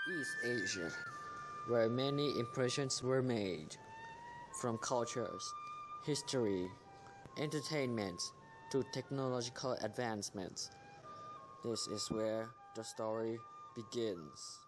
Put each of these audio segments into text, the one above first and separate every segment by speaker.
Speaker 1: East Asia, where many impressions were made, from cultures, history, entertainment, to technological advancements. This is where the story begins.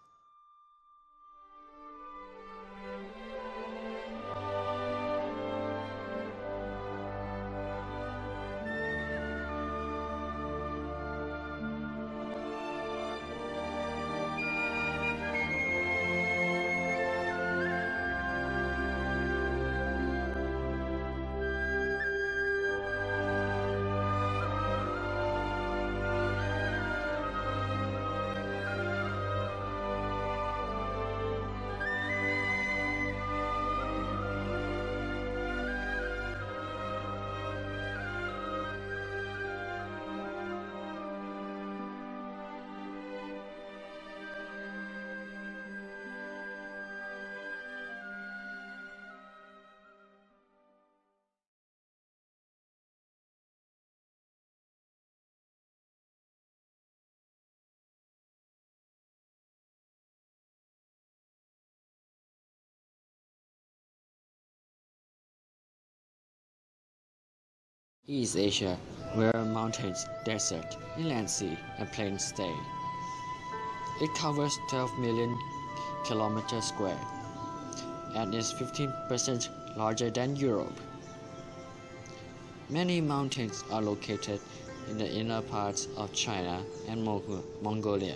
Speaker 1: East Asia, where mountains, desert, inland sea, and plains stay. It covers 12 million kilometers squared and is 15% larger than Europe. Many mountains are located in the inner parts of China and Mongolia.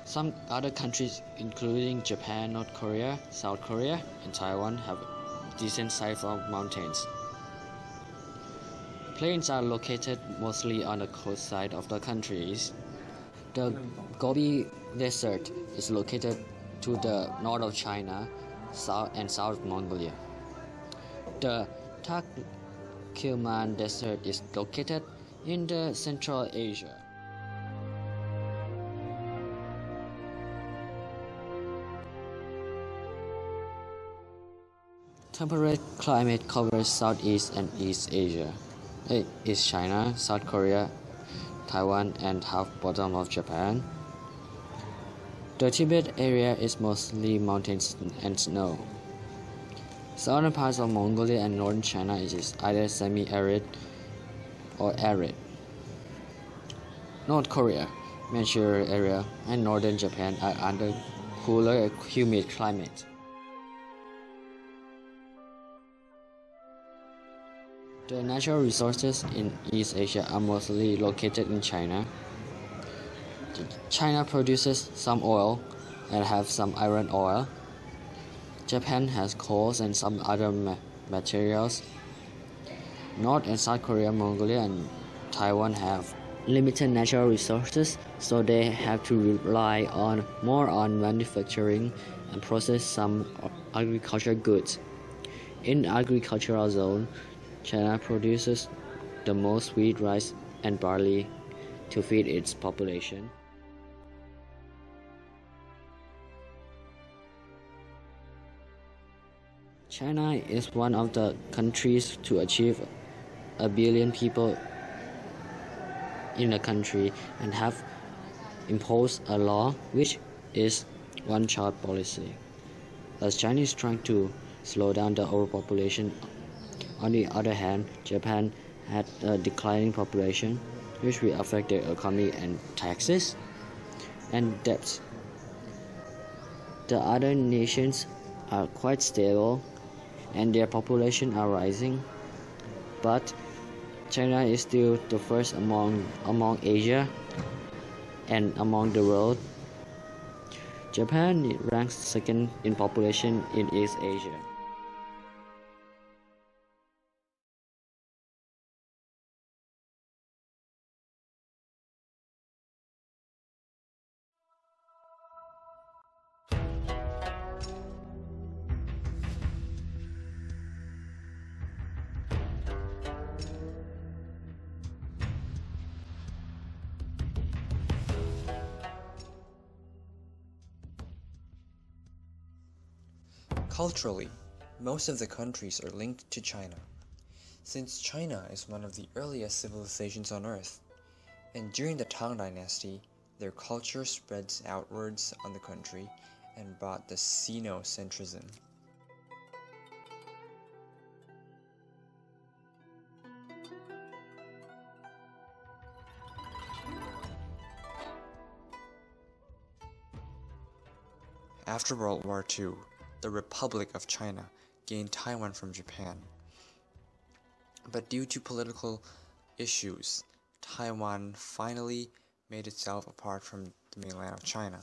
Speaker 1: Some other countries, including Japan, North Korea, South Korea, and Taiwan, have decent size of mountains. Plains are located mostly on the coast side of the countries. The Gobi Desert is located to the north of China, south and south Mongolia. The Turkmen Desert is located in the Central Asia. Temperate climate covers Southeast and East Asia. It is China, South Korea, Taiwan, and half bottom of Japan. The Tibet area is mostly mountains and snow. Southern parts of Mongolia and northern China is either semi-arid or arid. North Korea, Manchuria area, and northern Japan are under cooler, humid climate. The natural resources in East Asia are mostly located in China. China produces some oil and have some iron ore. Japan has coals and some other materials. North and South Korea, Mongolia, and Taiwan have limited natural resources, so they have to rely more on manufacturing and process some agricultural goods. In agricultural zone, China produces the most wheat, rice, and barley to feed its population. China is one of the countries to achieve 1 billion people in the country and have imposed a law which is one-child policy. As China is trying to slow down the overpopulation. On the other hand, Japan had a declining population, which will affect their economy and taxes and debts. The other nations are quite stable and their population are rising, but China is still the first among Asia and among the world. Japan ranks second in population in East Asia.
Speaker 2: Culturally, most of the countries are linked to China, since China is one of the earliest civilizations on Earth, and during the Tang Dynasty, Their culture spreads outwards on the country and brought the Sinocentrism. After World War II, the Republic of China gained Taiwan from Japan. But due to political issues, Taiwan finally made itself apart from the mainland of China.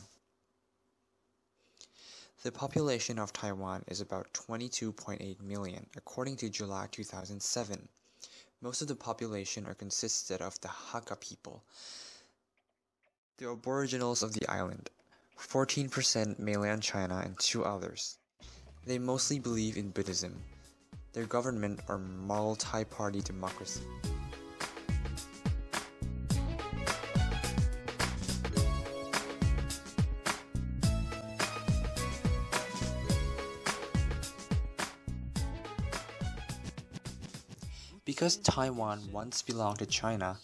Speaker 2: The population of Taiwan is about 22.8 million, according to July 2007. Most of the population are consisted of the Hakka people, the aboriginals of the island, 14% mainland China, and 2 others. They mostly believe in Buddhism. Their government are multi-party democracy. Because Taiwan once belonged to China,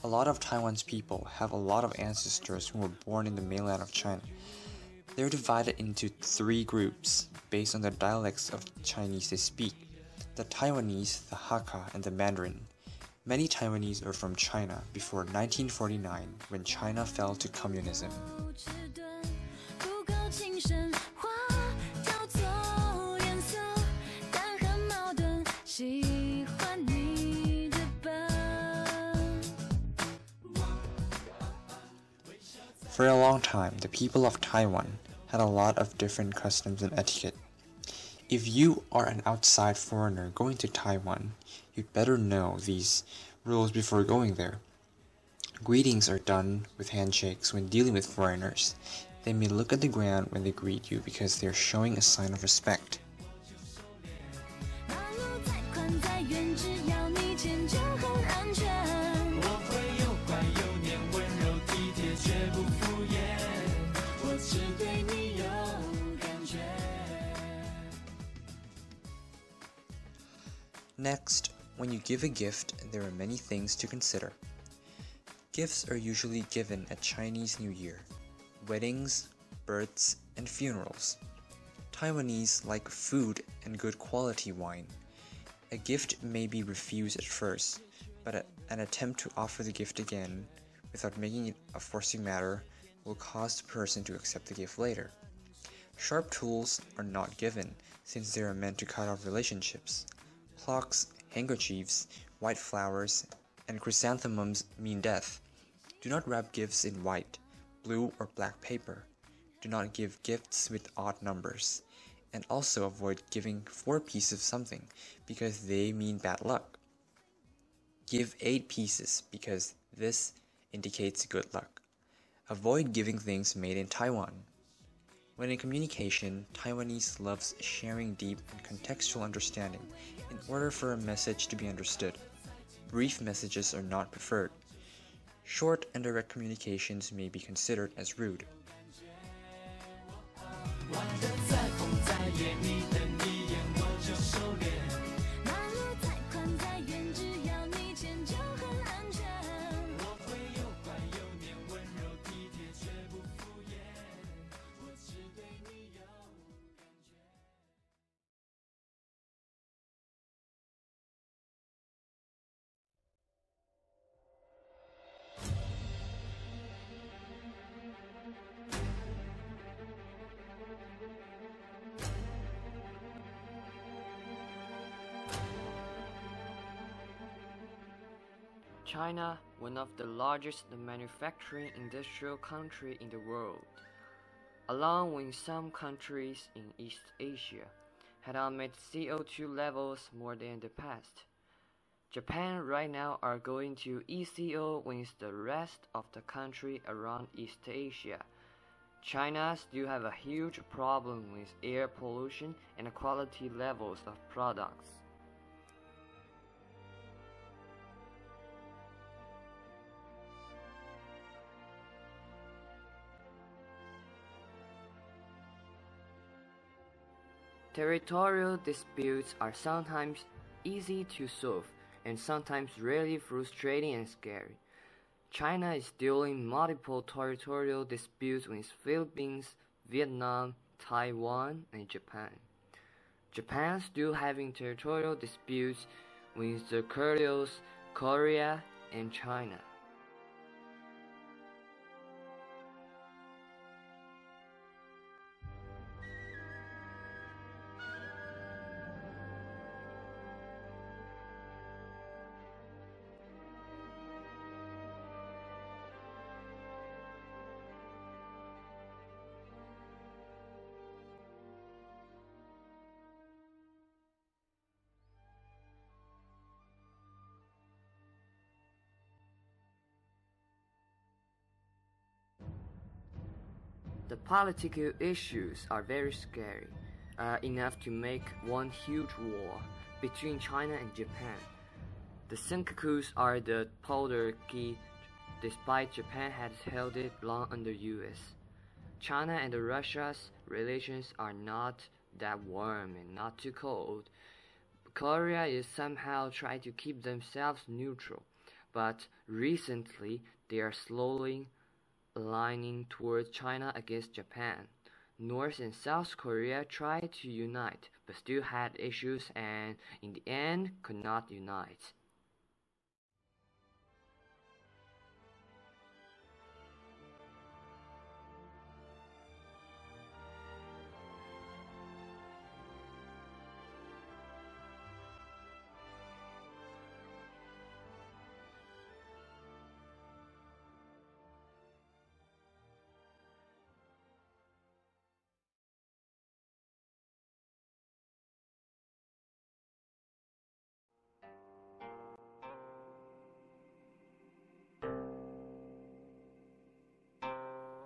Speaker 2: a lot of Taiwan's people have a lot of ancestors who were born in the mainland of China. They're divided into 3 groups based on the dialects of Chinese they speak: the Taiwanese, the Hakka, and the Mandarin. Many Taiwanese are from China before 1949, when China fell to communism. For a long time, the people of Taiwan had a lot of different customs and etiquette. If you are an outside foreigner going to Taiwan, you'd better know these rules before going there. Greetings are done with handshakes when dealing with foreigners. They may look at the ground when they greet you because they are showing a sign of respect. Next, when you give a gift, there are many things to consider. Gifts are usually given at Chinese New Year, weddings, births, and funerals. Taiwanese like food and good quality wine. A gift may be refused at first, but an attempt to offer the gift again without making it a forcing matter will cause the person to accept the gift later. Sharp tools are not given since they are meant to cut off relationships. Clocks, handkerchiefs, white flowers, and chrysanthemums mean death. Do not wrap gifts in white, blue, or black paper. Do not give gifts with odd numbers. And also avoid giving 4 pieces of something because they mean bad luck. Give 8 pieces because this indicates good luck. Avoid giving things made in Taiwan. When in communication, Taiwanese loves sharing deep and contextual understanding in order for a message to be understood. Brief messages are not preferred. Short and direct communications may be considered as rude.
Speaker 1: China, one of the largest manufacturing industrial countries in the world, along with some countries in East Asia, had unmet CO2 levels more than the past. Japan right now are going to ECO with the rest of the country around East Asia. China still have a huge problem with air pollution and quality levels of products. Territorial disputes are sometimes easy to solve and sometimes really frustrating and scary.
Speaker 3: China is dealing multiple territorial disputes with Philippines, Vietnam, Taiwan, and Japan. Japan is still having territorial disputes with the Koreas, Korea, and China. The political issues are very scary, enough to make one huge war between China and Japan. The Senkakus are the powder key, despite Japan has held it long under US. China and Russia's relations are not that warm and not too cold. Korea is somehow trying to keep themselves neutral, but recently they are slowly aligning towards China against Japan. North and South Korea tried to unite, but still had issues and, in the end, could not unite.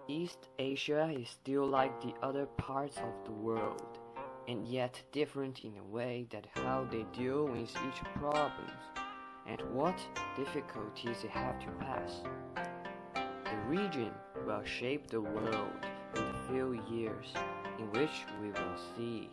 Speaker 3: East Asia is still like the other parts of the world, and yet different in a way that how they deal with each problem and what difficulties they have to pass. The region will shape the world in a few years, in which we will see